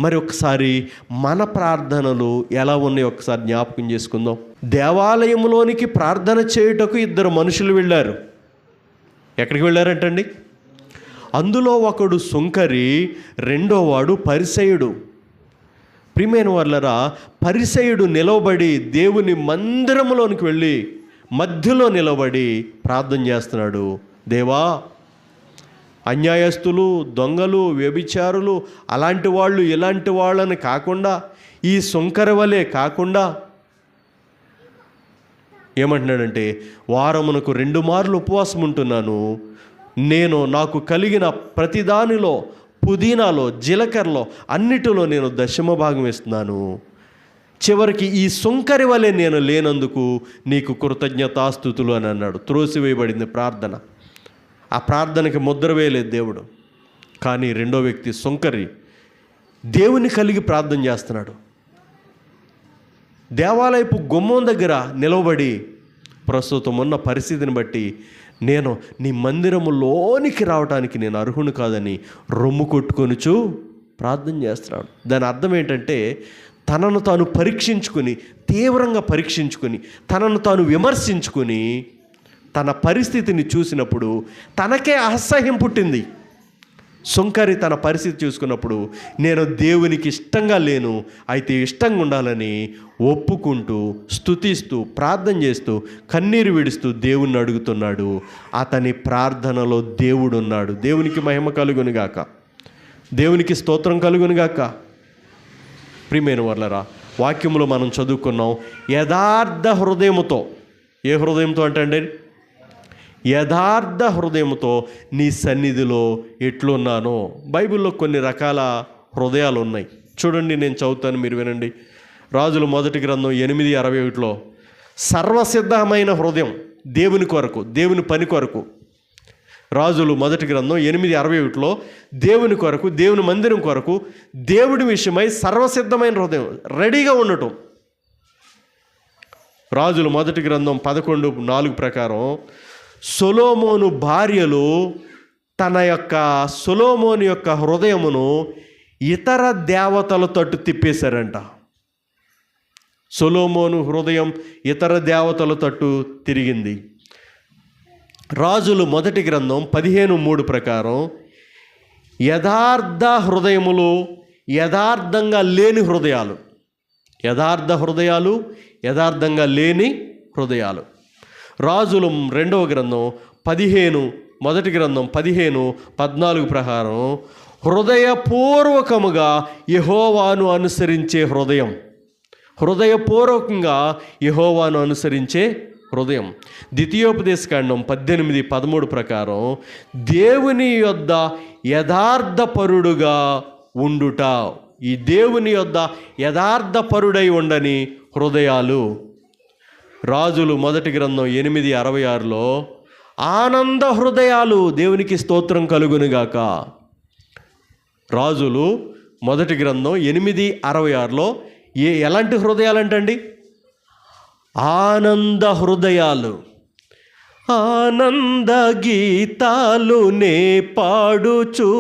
మరి ఒకసారి మన ప్రార్థనలు ఎలా ఉన్నాయో ఒకసారి జ్ఞాపకం చేసుకుందాం. దేవాలయంలోనికి ప్రార్థన చేయుటకు ఇద్దరు మనుషులు వెళ్ళారు. ఎక్కడికి వెళ్ళారంటండి? అందులో ఒకడు సుంకరి, రెండోవాడు పరిసయుడు. ప్రియమైన వాళ్ళరా, పరిసయుడు నిలవబడి దేవుని మందిరంలోనికి వెళ్ళి మధ్యలో నిలబడి ప్రార్థన చేస్తున్నాడు. దేవా, అన్యాయస్తులు, దొంగలు, వ్యభిచారులు అలాంటి వాళ్ళు ఇలాంటి వాళ్ళని కాకుండా, ఈ సుంకరి వలె కాకుండా ఏమంటున్నాడంటే, వారమునకు 2 మార్లు ఉపవాసం ఉంటున్నాను. నేను నాకు కలిగిన ప్రతిదానిలో, పుదీనాలో, జీలకర్రలో అన్నిటిలో నేను దశమ భాగం ఇస్తున్నాను. చివరికి ఈ సుంకరి వలె నేను లేనందుకు నీకు కృతజ్ఞతాస్తుతులు అని అన్నాడు. త్రోసివేయబడింది ప్రార్థన. ఆ ప్రార్థనకి ముద్ర వేయలేదు దేవుడు. కానీ రెండో వ్యక్తి సుంకరి దేవుని కలిగి ప్రార్థన చేస్తున్నాడు. దేవాలయపు గుమ్మం దగ్గర నిలవబడి ప్రస్తుతం ఉన్న పరిస్థితిని బట్టి నేను నీ మందిరములోనికి రావడానికి నేను అర్హుని కాదని రొమ్ము కొట్టుకొనుచు ప్రార్థన చేస్తున్నాడు. దాని అర్థం ఏంటంటే, తనను తాను పరీక్షించుకుని, తీవ్రంగా పరీక్షించుకుని, తనను తాను విమర్శించుకుని, తన పరిస్థితిని చూసినప్పుడు తనకే అసహ్యం పుట్టింది. సుంకరి తన పరిస్థితి చూసుకున్నప్పుడు, నేను దేవునికి ఇష్టంగా లేను, అయితే ఇష్టంగా ఉండాలని ఒప్పుకుంటూ, స్తుతిస్తూ, ప్రార్థన చేస్తూ, కన్నీరు విడుస్తూ దేవుణ్ణి అడుగుతున్నాడు. అతని ప్రార్థనలో దేవుడు ఉన్నాడు. దేవునికి మహిమ కలుగునుగాక, దేవునికి స్తోత్రం కలుగునుగాక. ప్రియమైన వాళ్ళరా, వాక్యములో మనం చదువుకున్నాం, యథార్థ హృదయముతో. ఏ హృదయంతో అంటే, యథార్థ హృదయంతో నీ సన్నిధిలో ఎట్లున్నానో. బైబిల్లో కొన్ని రకాల హృదయాలు ఉన్నాయి. చూడండి, నేను చదువుతాను, మీరు వినండి. రాజుల మొదటి గ్రంథం 8:21 సర్వసిద్ధమైన హృదయం దేవుని కొరకు, దేవుని పని కొరకు. రాజులు మొదటి గ్రంథం 8:21 దేవుని కొరకు, దేవుని మందిరం కొరకు, దేవుడి విషయమై సర్వసిద్ధమైన హృదయం, రెడీగా ఉండటం. రాజులు మొదటి గ్రంథం 11:4 ప్రకారం సొలొమోను భార్యలు సొలొమోను యొక్క హృదయమును ఇతర దేవతల తట్టు తిప్పేశారంట. సొలొమోను హృదయం ఇతర దేవతల తట్టు తిరిగింది. రాజులు మొదటి గ్రంథం 15:3 ప్రకారం యథార్థ హృదయములు, యథార్థంగా లేని హృదయాలు, యథార్థ హృదయాలు, యథార్థంగా లేని హృదయాలు. రాజులు రెండవ గ్రంథం మొదటి గ్రంథం 15:14 ప్రకారం హృదయపూర్వకముగా యెహోవాను అనుసరించే హృదయం, హృదయపూర్వకంగా యెహోవాను అనుసరించే హృదయం. ద్వితీయోపదేశకాండం 18:13 ప్రకారం దేవుని యొద్ద యథార్థపరుడుగా ఉండుట. ఈ దేవుని యొద్ద యథార్థపరుడై ఉండని హృదయాలు. రాజులు మొదటి గ్రంథం 8:66 ఆనంద హృదయాలు, దేవునికి స్తోత్రం కలుగునుగాక. రాజులు మొదటి గ్రంథం 8:66 ఎలాంటి హృదయాలంటండి? ఆనంద హృదయాలు. ఆనంద గీతాలు నే పాడుచు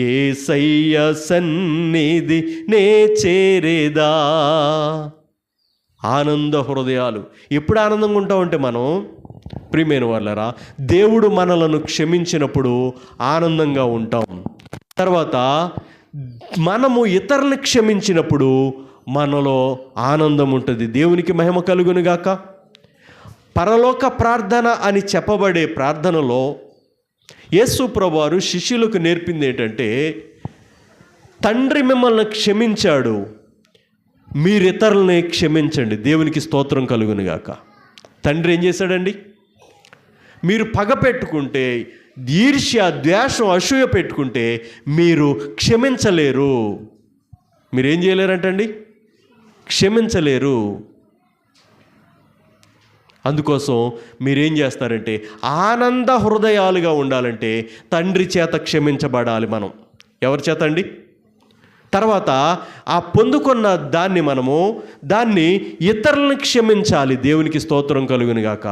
యేసయ్య సన్నిధి నే చేరేదా. ఆనంద హృదయాలు. ఎప్పుడు ఆనందంగా ఉంటామంటే మనం, ప్రియమైన వాళ్ళరా, దేవుడు మనలను క్షమించినప్పుడు ఆనందంగా ఉంటాం. తర్వాత మనము ఇతరులను క్షమించినప్పుడు మనలో ఆనందం ఉంటుంది. దేవునికి మహిమ కలుగునుగాక. పరలోక ప్రార్థన అని చెప్పబడే ప్రార్థనలో యేసు ప్రభువారు శిష్యులకు నేర్పింది ఏంటంటే, తండ్రి మిమ్మల్ని క్షమించాడు, మీరు ఇతరులని క్షమించండి, దేవునికి స్తోత్రం కలుగునుగాక. తండ్రి ఏం చేశాడండి? మీరు పగ పెట్టుకుంటే, ఈర్ష్య, ద్వేషం, అసూయ పెట్టుకుంటే మీరు క్షమించలేరు. మీరేం చేయలేరంటండి? క్షమించలేరు. అందుకోసం మీరేం చేస్తారంటే, ఆనంద హృదయాలుగా ఉండాలంటే తండ్రి చేత క్షమించబడాలి మనం. ఎవరి చేత అండి? తర్వాత ఆ పొందుకున్న దాన్ని మనము ఇతరులను క్షమించాలి. దేవునికి స్తోత్రం కలుగునుగాక.